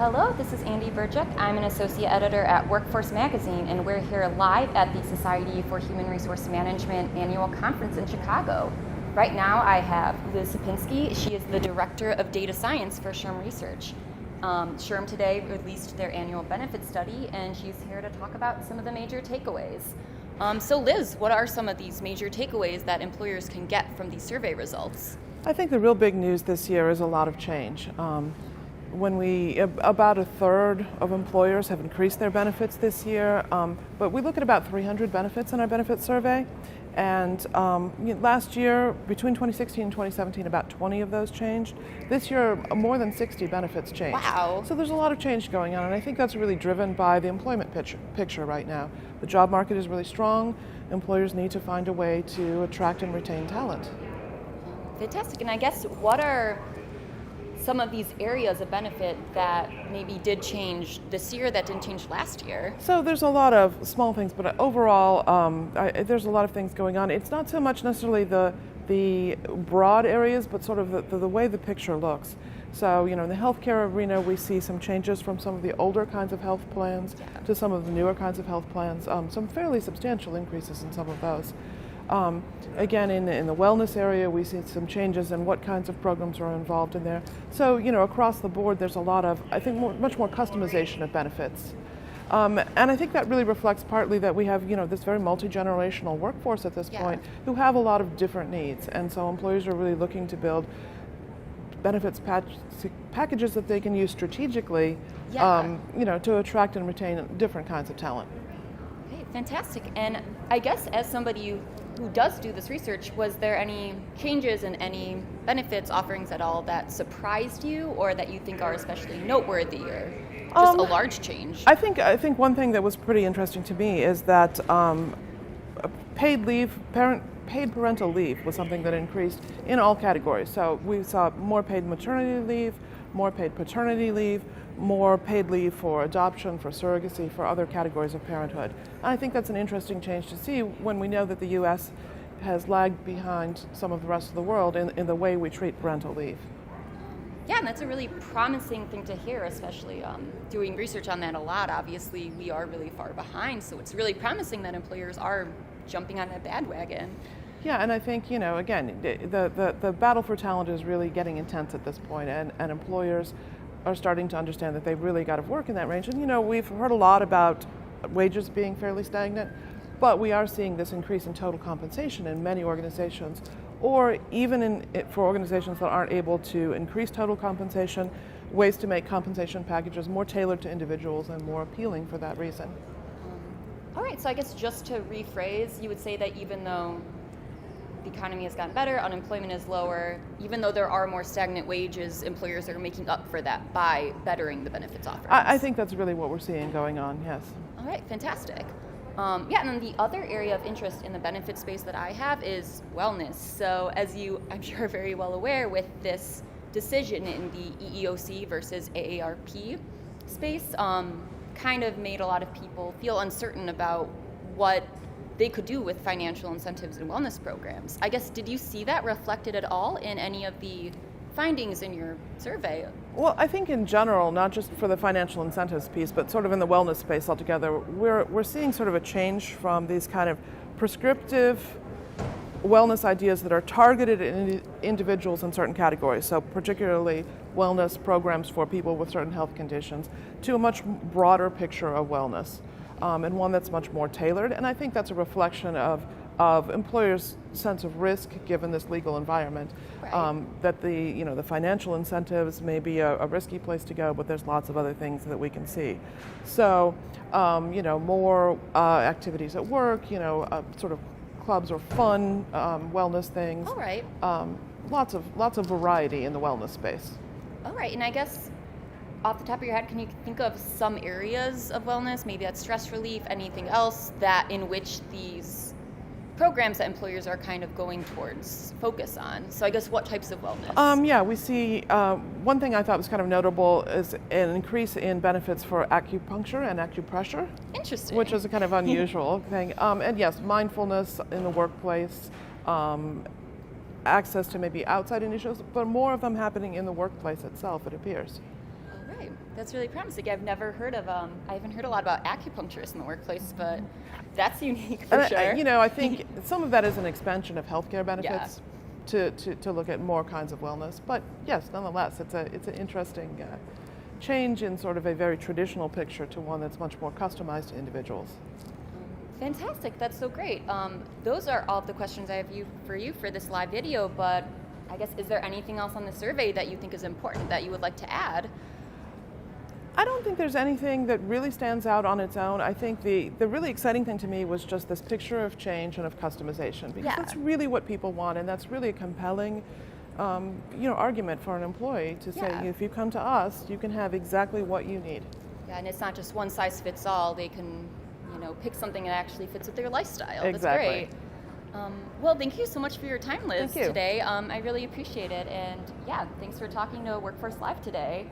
Hello, this is Andie Burjek. I'm an associate editor at Workforce Magazine, and we're here live at the Society for Human Resource Management annual conference in Chicago. Right now I have Liz Supinski. She is the Director of Data Science for SHRM Research. SHRM today released their annual benefit study, and she's here to talk about some of the major takeaways. So Liz, what are some of these major takeaways that employers can get from these survey results? I think the real big news this year is a lot of change. About a third of employers have increased their benefits this year, but we look at about 300 benefits in our benefit survey. And last year, between 2016 and 2017, about 20 of those changed. This year, more than 60 benefits changed. Wow. So there's a lot of change going on, and I think that's really driven by the employment picture right now. The job market is really strong. Employers need to find a way to attract and retain talent. Fantastic. And I guess what are some of these areas of benefit that maybe did change this year that didn't change last year? So there's a lot of small things, but overall there's a lot of things going on. It's not so much necessarily the broad areas, but sort of the way the picture looks. So, in the healthcare arena, we see some changes from some of the older kinds of health plans to some of the newer kinds of health plans, some fairly substantial increases in some of those. Again, in the wellness area, we see some changes in what kinds of programs are involved in there. So, across the board, there's a lot of, I think, much more customization of benefits. And I think that really reflects partly that we have, this very multi-generational workforce at this point who have a lot of different needs. And so employers are really looking to build benefits packages that they can use strategically, to attract and retain different kinds of talent. Okay, fantastic. And I guess as somebody who does do this research, was there any changes in any benefits offerings at all that surprised you or that you think are especially noteworthy or just a large change? I think one thing that was pretty interesting to me is that paid parental leave was something that increased in all categories. So we saw more paid maternity leave, more paid paternity leave, more paid leave for adoption, for surrogacy, for other categories of parenthood. And I think that's an interesting change to see when we know that the U.S. has lagged behind some of the rest of the world in the way we treat parental leave. Yeah, and that's a really promising thing to hear, especially doing research on that a lot. Obviously, we are really far behind, so it's really promising that employers are jumping on that bandwagon. Yeah, and I think, again, the battle for talent is really getting intense at this point, and employers are starting to understand that they've really got to work in that range. And, we've heard a lot about wages being fairly stagnant, but we are seeing this increase in total compensation in many organizations, or even for organizations that aren't able to increase total compensation, ways to make compensation packages more tailored to individuals and more appealing for that reason. All right, so I guess just to rephrase, you would say that even though the economy has gotten better, unemployment is lower, even though there are more stagnant wages, employers are making up for that by bettering the benefits offerings. I think that's really what we're seeing going on, yes. All right, fantastic. And then the other area of interest in the benefit space that I have is wellness. So as you, I'm sure, are very well aware, with this decision in the EEOC versus AARP space, kind of made a lot of people feel uncertain about what they could do with financial incentives and wellness programs. I guess, did you see that reflected at all in any of the findings in your survey? Well, I think in general, not just for the financial incentives piece, but sort of in the wellness space altogether, we're seeing sort of a change from these kind of prescriptive wellness ideas that are targeted at individuals in certain categories, so particularly wellness programs for people with certain health conditions, to a much broader picture of wellness. And one that's much more tailored. And I think that's a reflection of employers' sense of risk given this legal environment. Right. That the financial incentives may be a risky place to go, but there's lots of other things that we can see. So, more activities at work, sort of clubs or fun wellness things. All right. Lots of variety in the wellness space. All right, and I guess off the top of your head, can you think of some areas of wellness, maybe that's stress relief, anything else that in which these programs that employers are kind of going towards focus on? So I guess what types of wellness? We see one thing I thought was kind of notable is an increase in benefits for acupuncture and acupressure. Interesting. Which is a kind of unusual thing. And yes, mindfulness in the workplace, access to maybe outside initiatives, but more of them happening in the workplace itself, it appears. All right. That's really promising. I've never heard of, I haven't heard a lot about acupuncturists in the workplace, but that's unique for sure. I think some of that is an expansion of healthcare benefits to look at more kinds of wellness. But yes, nonetheless, it's an interesting change in sort of a very traditional picture to one that's much more customized to individuals. Fantastic. That's so great. Those are all of the questions I have for you for this live video, but I guess, is there anything else on the survey that you think is important that you would like to add? I don't think there's anything that really stands out on its own. I think the really exciting thing to me was just this picture of change and of customization, because that's really what people want, and that's really a compelling argument for an employee to say, if you come to us, you can have exactly what you need. Yeah, and it's not just one size fits all. They can, pick something that actually fits with their lifestyle. Exactly. That's great. Well, thank you so much for your time, Liz, Thank you. today. I really appreciate it. And yeah, thanks for talking to Workforce Live today.